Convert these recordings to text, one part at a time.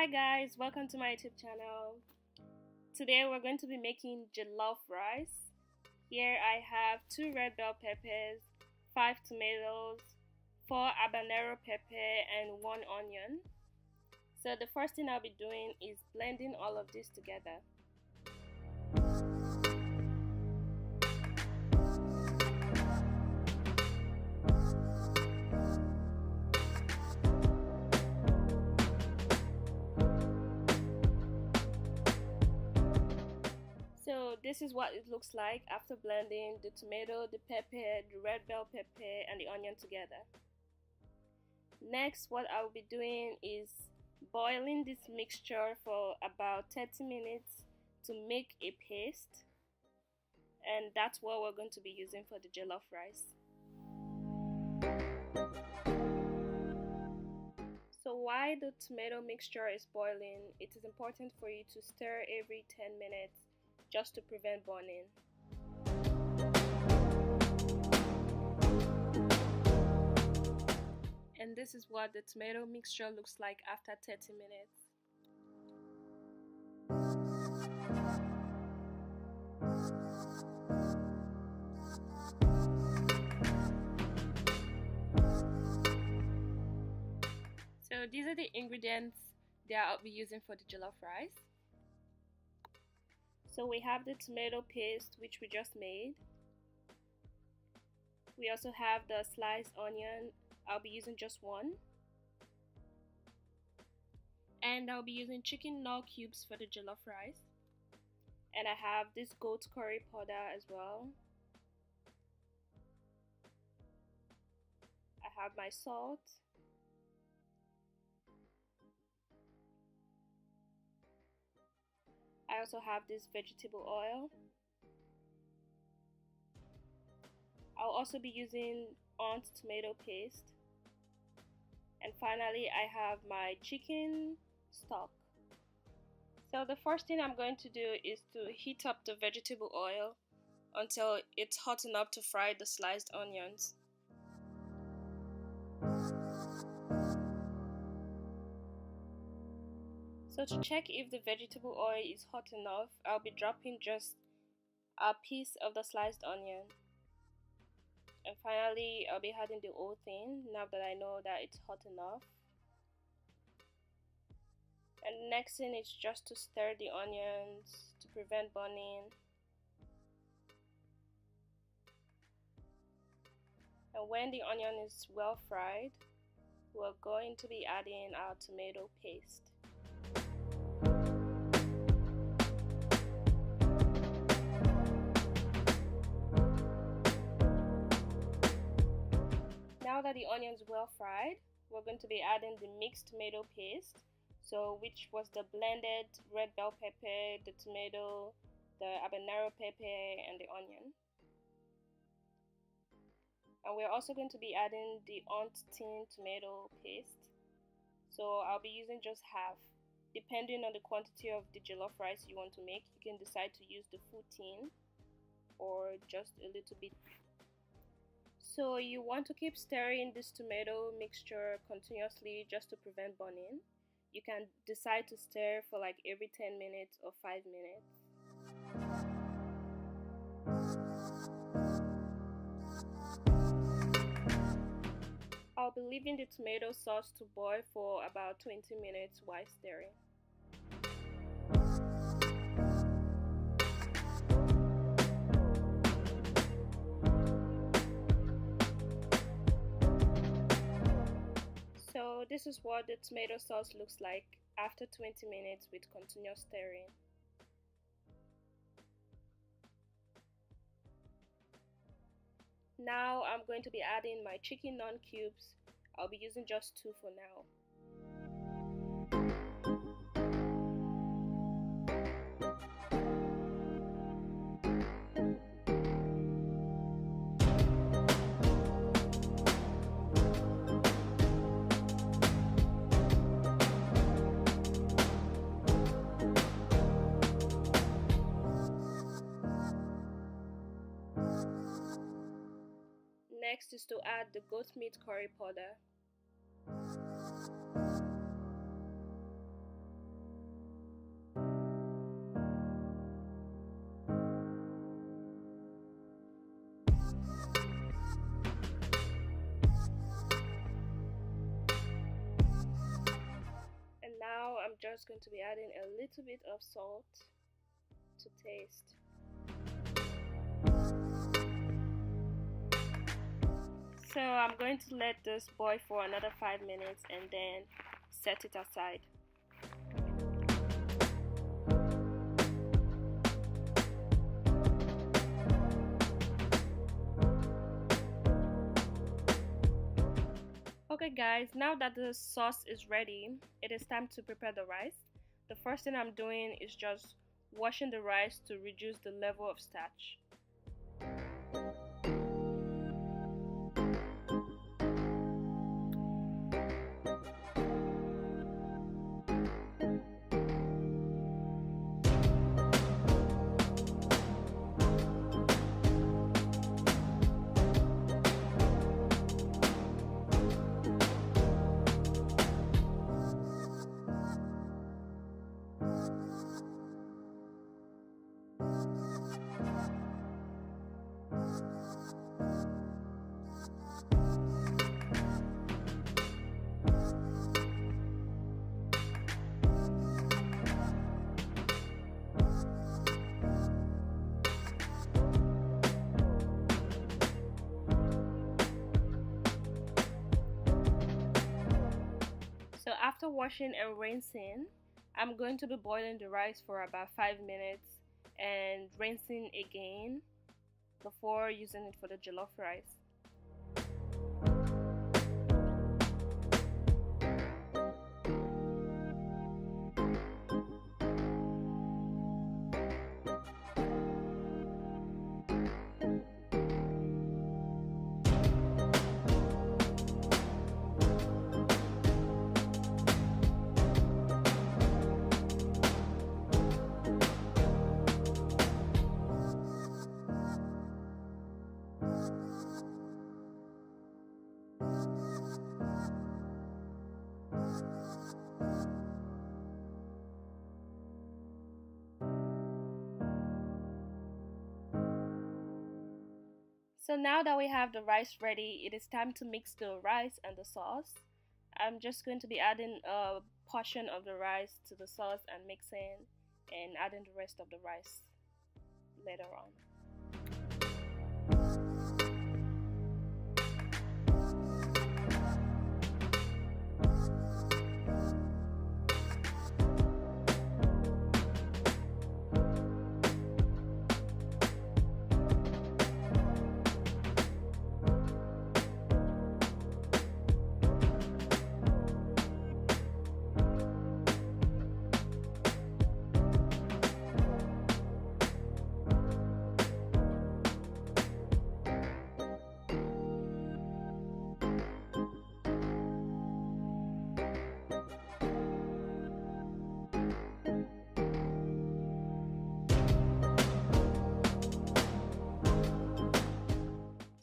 Hi guys, welcome to my YouTube channel. Today we're going to be making jollof rice. Here I have 2 red bell peppers, 5 tomatoes, 4 habanero pepper and 1 onion. So the first thing I'll be doing is blending all of this together. So this is what it looks like after blending the tomato, the pepper, the red bell pepper and the onion together. Next, what I will be doing is boiling this mixture for about 30 minutes to make a paste, and that's what we're going to be using for the jollof rice. So while the tomato mixture is boiling, it is important for you to stir every 10 minutes just to prevent burning. And this is what the tomato mixture looks like after 30 minutes. So these are the ingredients that I'll be using for the jollof rice. So we have the tomato paste which we just made. We also have the sliced onion. I'll be using just one. And I'll be using chicken knorr cubes for the jollof rice. And I have this goat curry powder as well. I have my salt. I also have this vegetable oil. I'll also be using burnt tomato paste. And finally, I have my chicken stock. So the first thing I'm going to do is to heat up the vegetable oil until it's hot enough to fry the sliced onions. So to check if the vegetable oil is hot enough, I'll be dropping just a piece of the sliced onion. And finally, I'll be adding the whole thing now that I know that it's hot enough. And the next thing is just to stir the onions to prevent burning. And when the onion is well fried, we're going to be adding our tomato paste. Now that the onion is well fried, we're going to be adding the mixed tomato paste, so which was the blended red bell pepper, the tomato, the habanero pepper and the onion. And we're also going to be adding the unthinned tomato paste, so I'll be using just half. Depending on the quantity of the jollof rice you want to make, you can decide to use the full tin or just a little bit. So you want to keep stirring this tomato mixture continuously just to prevent burning. You can decide to stir for like every 10 minutes or 5 minutes. I'll be leaving the tomato sauce to boil for about 20 minutes while stirring. So this is what the tomato sauce looks like after 20 minutes with continuous stirring. Now I'm going to be adding my chicken knorr cubes. I'll be using just 2 for now. Next is to add the goat meat curry powder. just going to be adding a little bit of salt to taste. So I'm going to let this boil for another 5 minutes and then set it aside. Okay guys, now that the sauce is ready, it is time to prepare the rice. The first thing I'm doing is just washing the rice to reduce the level of starch. So after washing and rinsing, I'm going to be boiling the rice for about 5 minutes and rinsing again before using it for the jollof rice. So now that we have the rice ready, it is time to mix the rice and the sauce. I'm just going to be adding a portion of the rice to the sauce and mixing and adding the rest of the rice later on.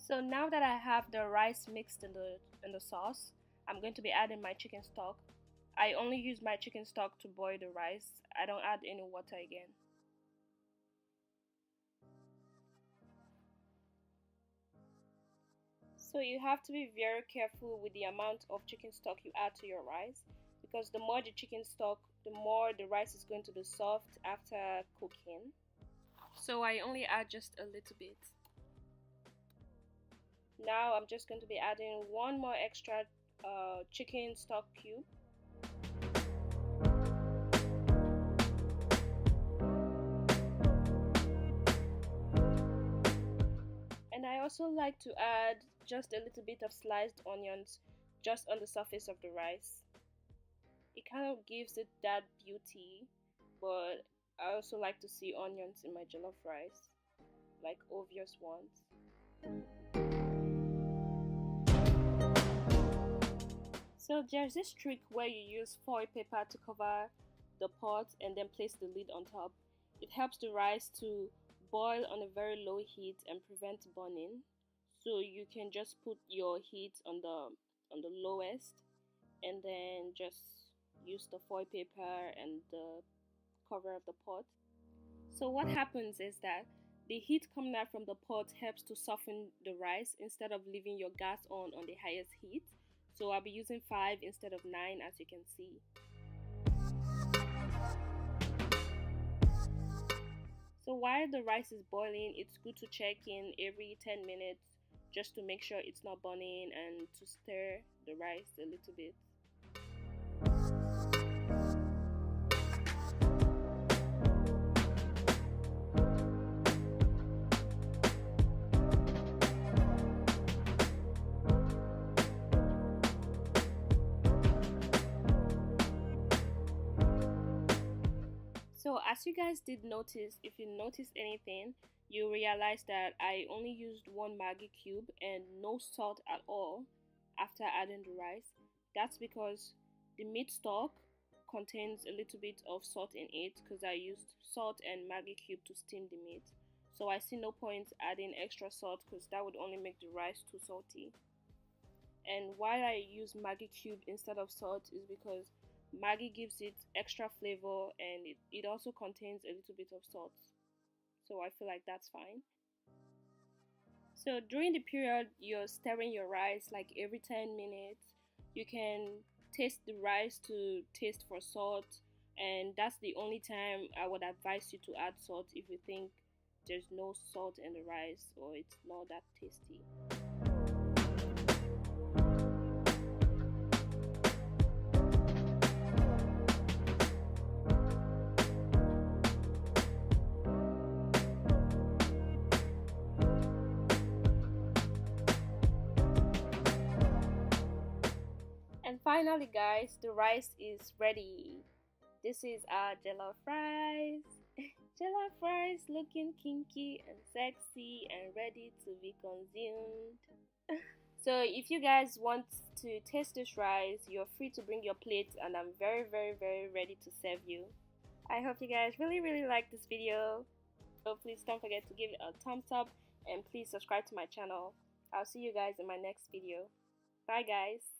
So now that I have the rice mixed in the sauce, I'm going to be adding my chicken stock. I only use my chicken stock to boil the rice. I don't add any water again. So you have to be very careful with the amount of chicken stock you add to your rice, because the more the chicken stock, the more the rice is going to be soft after cooking. So I only add just a little bit. Now I'm just going to be adding one more extra chicken stock cube. And I also like to add just a little bit of sliced onions just on the surface of the rice. It kind of gives it that beauty, but I also like to see onions in my jollof rice, like obvious ones. So there's this trick where you use foil paper to cover the pot and then place the lid on top. It helps the rice to boil on a very low heat and prevent burning. So you can just put your heat on the lowest and then just use the foil paper and the cover of the pot. So what happens is that the heat coming out from the pot helps to soften the rice instead of leaving your gas on the highest heat. So I'll be using 5 instead of 9, as you can see. So while the rice is boiling, it's good to check in every 10 minutes just to make sure it's not burning and to stir the rice a little bit. So as you guys did notice, if you noticed anything, you realize that I only used one Maggi cube and no salt at all after adding the rice. That's because the meat stock contains a little bit of salt in it because I used salt and Maggi cube to steam the meat. So I see no point adding extra salt because that would only make the rice too salty. And why I use Maggi cube instead of salt is because Maggi gives it extra flavor and it also contains a little bit of salt. So I feel like that's fine. So during the period you're stirring your rice, like every 10 minutes, you can taste the rice to taste for salt, and that's the only time I would advise you to add salt if you think there's no salt in the rice or it's not that tasty. And finally guys, the rice is ready. This is our jollof rice. Jollof rice looking kinky and sexy and ready to be consumed. So if you guys want to taste this rice, you're free to bring your plate and I'm very ready to serve you. I hope you guys really like this video. So please don't forget to give it a thumbs up and please subscribe to my channel. I'll see you guys in my next video. Bye guys.